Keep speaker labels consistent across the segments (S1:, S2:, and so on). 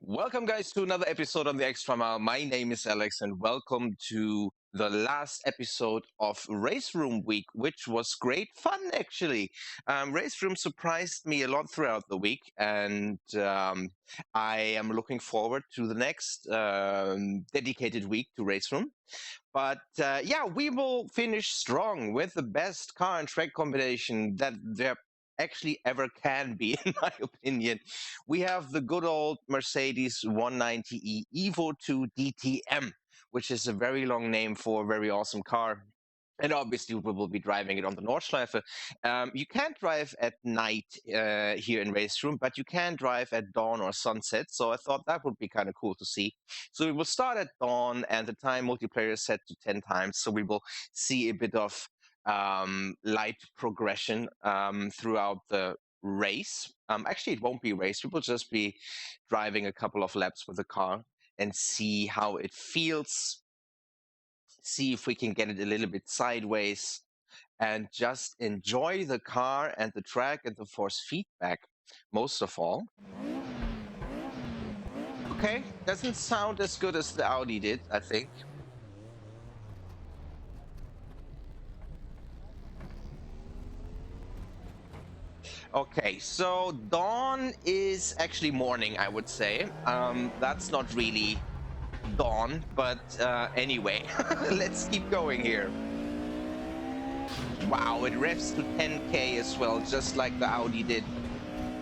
S1: Welcome, guys, to another episode on the Extra Mile. My name is Alex, and welcome to the last episode of RaceRoom Week, which was great fun, actually. RaceRoom surprised me a lot throughout the week, and I am looking forward to the next dedicated week to RaceRoom. But yeah, we will finish strong with the best car and track combination that there actually ever can be, in my opinion. We have the good old Mercedes 190e Evo 2 DTM, which is a very long name for a very awesome car. And obviously, we will be driving it on the Nordschleife. You can't drive at night here in RaceRoom, but you can drive at dawn or sunset. So I thought that would be kind of cool to see. So we will start at dawn, and the time multiplayer is set to 10 times. So we will see a bit of light progression throughout the race. Actually, it won't be a race. We will just be driving a couple of laps with the car and see how it feels. See if we can get it a little bit sideways and just enjoy the car and the track and the force feedback most of all. Okay, doesn't sound as good as the Audi did, I think. Okay, so dawn is actually morning, I would say. That's not really dawn, but anyway, let's keep going here. Wow, it revs to 10k as well, just like the Audi did.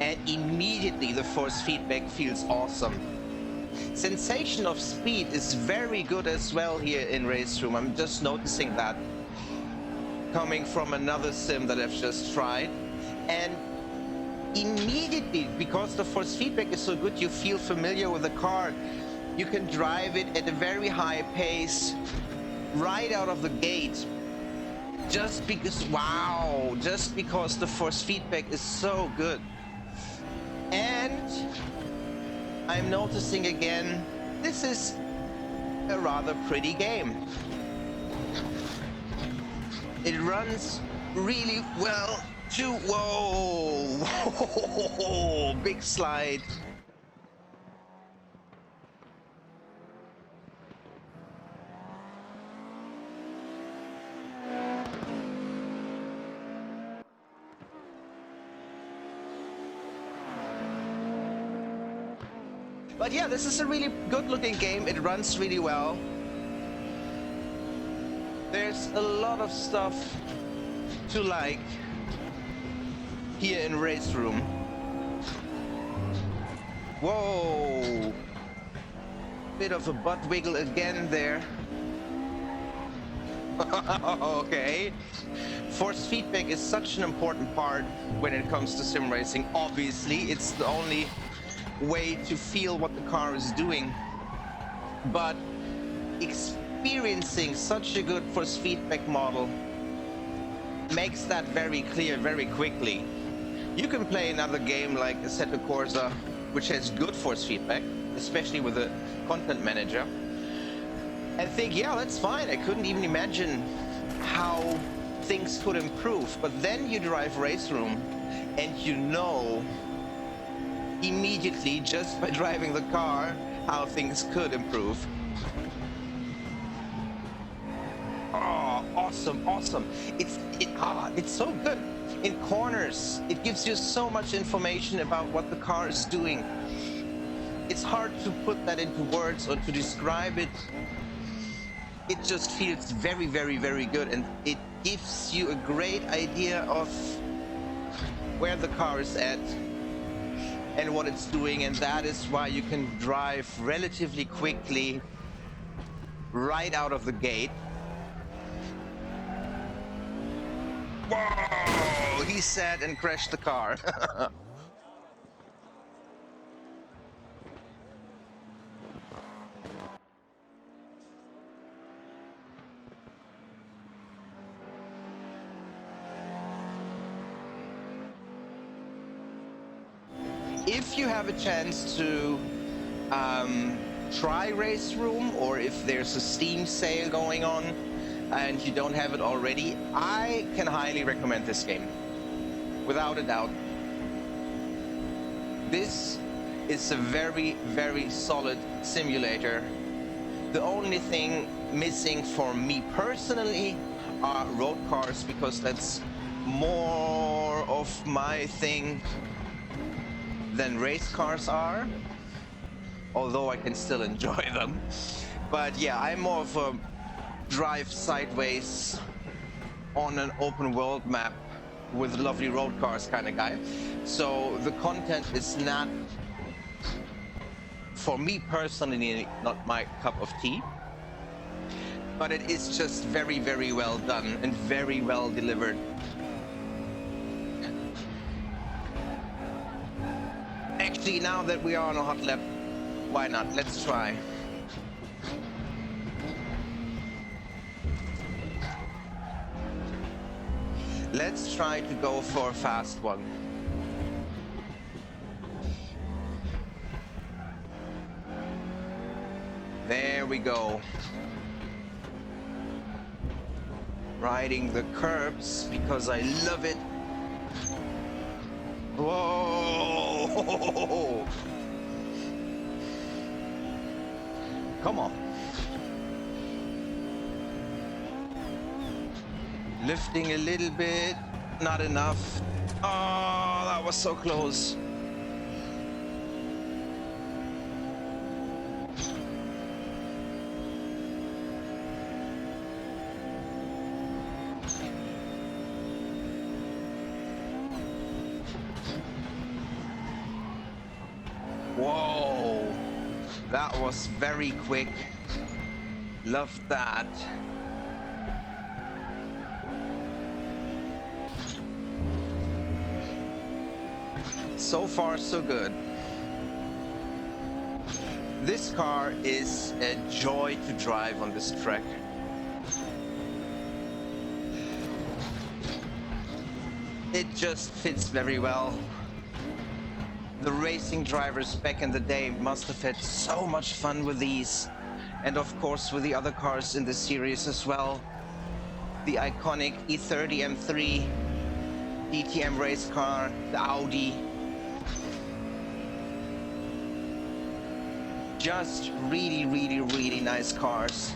S1: And immediately the force feedback feels awesome. Sensation of speed is very good as well here in RaceRoom. I'm just noticing that coming from another sim that I've just tried. And immediately, because the force feedback is so good, you feel familiar with the car. You can drive it at a very high pace right out of the gate. Just because, wow, just because the force feedback is so good. And I'm noticing again, this is a rather pretty game. It runs really well too. Whoa, big slide. But yeah, this is a really good looking game. It runs really well. There's a lot of stuff to like here in RaceRoom. Whoa! Bit of a butt wiggle again there. Okay. Force feedback is such an important part when it comes to sim racing. Obviously, it's the only way to feel what the car is doing, but experiencing such a good force feedback model makes that very clear very quickly. You can play another game like Assetto Corsa, which has good force feedback, especially with the content manager, and think, yeah, that's fine. I couldn't even imagine how things could improve. But then you drive RaceRoom and you know immediately, just by driving the car, how things could improve. Oh, awesome. It's so good. In corners, it gives you so much information about what the car is doing. It's hard to put that into words or to describe it. It just feels very good, and it gives you a great idea of where the car is at and what it's doing, and that is why you can drive relatively quickly right out of the gate. Whoa! He sat and crashed the car. If you have a chance to try RaceRoom, or if there's a Steam sale going on and you don't have it already, I can highly recommend this game, without a doubt. This It's a very, very solid simulator. The only thing missing for me personally are road cars, because that's more of my thing than race cars are, although I can still enjoy them. But yeah, I'm more of a drive sideways on an open world map with lovely road cars kind of guy. So the content is not, for me personally, not my cup of tea, but it is just very, very well done and very well delivered. Actually, now that we are on a hot lap, why not? Let's try. Let's try to go for a fast one. There we go. Riding the curbs because I love it. Whoa! Come on. Lifting a little bit, not enough. Oh, that was so close. Whoa, that was very quick. Love that. So far, so good. This car is a joy to drive on this track. It just fits very well. The racing drivers back in the day must have had so much fun with these. And of course with the other cars in the series as well. The iconic E30 M3, DTM race car, the Audi. Just really, really, really nice cars.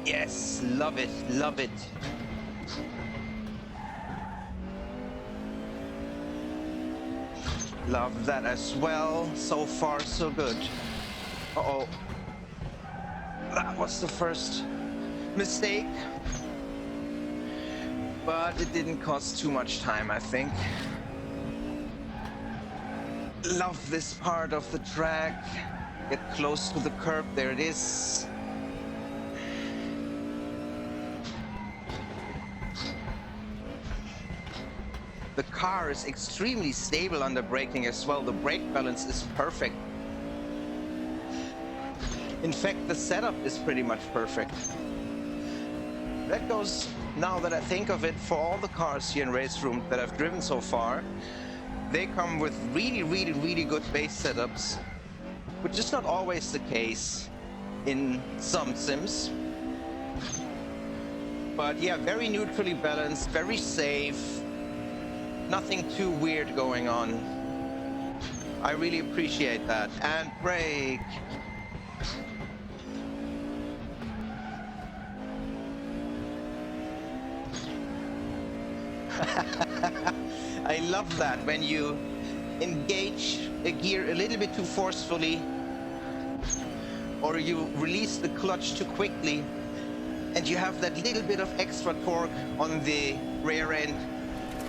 S1: Yes, love it, love it. Love that as well. So far, so good. Uh-oh. That was the first mistake. But it didn't cost too much time, I think. Love this part of the track. Get close to the curb. There it is. The car is extremely stable under braking as well. The brake balance is perfect. In fact, the setup is pretty much perfect. That goes, now that I think of it, for all the cars here in RaceRoom that I've driven so far. They come with really, really, really good base setups, which is not always the case in some sims. But yeah, very neutrally balanced, very safe, nothing too weird going on. I really appreciate that. And brake. I love that when you engage a gear a little bit too forcefully, or you release the clutch too quickly, and you have that little bit of extra torque on the rear end,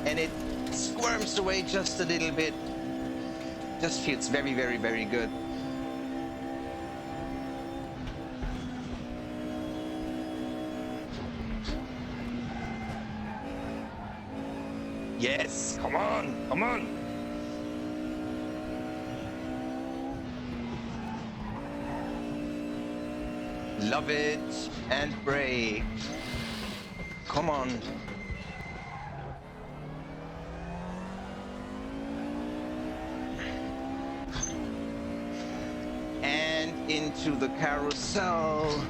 S1: and it squirms away just a little bit. Just feels very, very, very good. Yes, come on, come on. Love it. And brake. Come on. And into the carousel.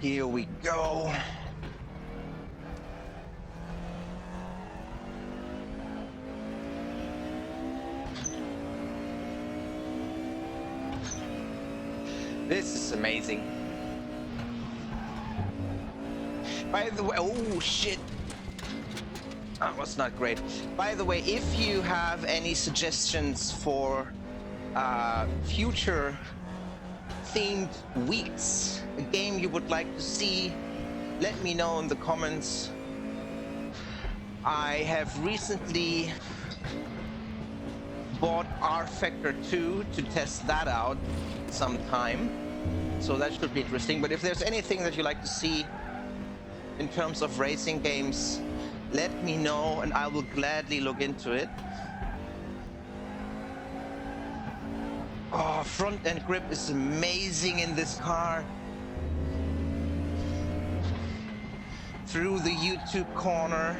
S1: Here we go. This is amazing. By the way, oh shit. That was not great. By the way, if you have any suggestions for future themed weeks, a game you would like to see, let me know in the comments. I have recently bought R Factor 2 to test that out sometime, so that should be interesting. But if there's anything that you like to see in terms of racing games, let me know and I will gladly look into it. Oh, front end grip is amazing in this car. Through the YouTube corner.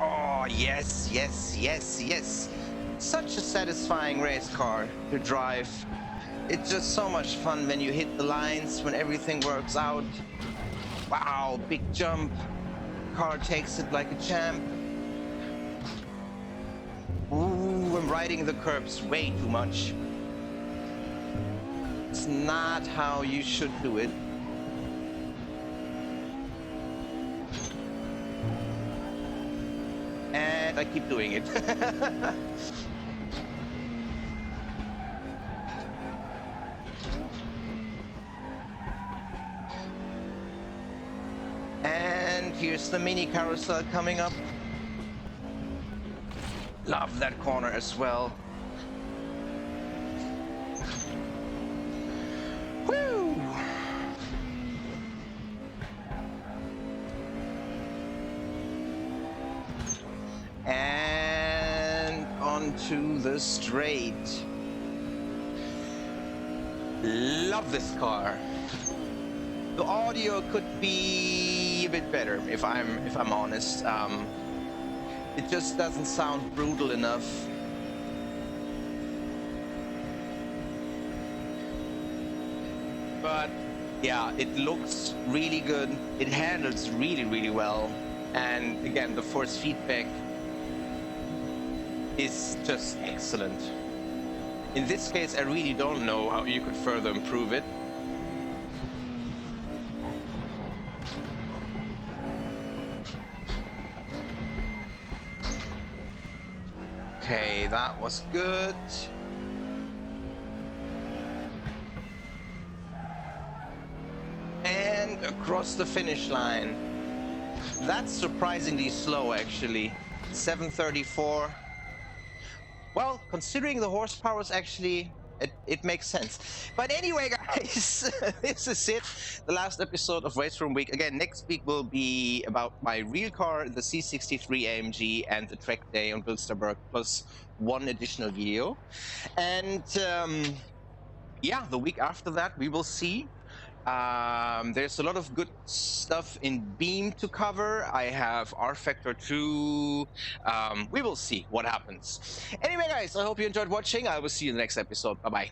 S1: Oh, yes, yes, yes, yes. Such a satisfying race car to drive. It's just so much fun when you hit the lines, when everything works out. Wow, big jump. Car takes it like a champ. Ooh, I'm riding the curbs way too much. It's not how you should do it. And I keep doing it. And here's the mini carousel coming up. Love that corner as well. Woo! And onto the straight. Love this car. The audio could be a bit better, if I'm honest. It just doesn't sound brutal enough. But yeah, it looks really good. It handles really, really well. And again, the force feedback is just excellent. In this case, I really don't know how you could further improve it. Okay, that was good. And across the finish line. That's surprisingly slow, actually. 734. Well, considering the horsepower is actually, it makes sense. But anyway, guys, this is it. The last episode of RaceRoom Week. Again, next week will be about my real car, the C63 AMG, and the track day on Bilsterberg, plus one additional video. And yeah, the week after that, we will see. There's a lot of good stuff in Beam to cover. I have R Factor 2. We will see what happens. Anyway, guys, I hope you enjoyed watching. I will see you in the next episode. Bye-bye.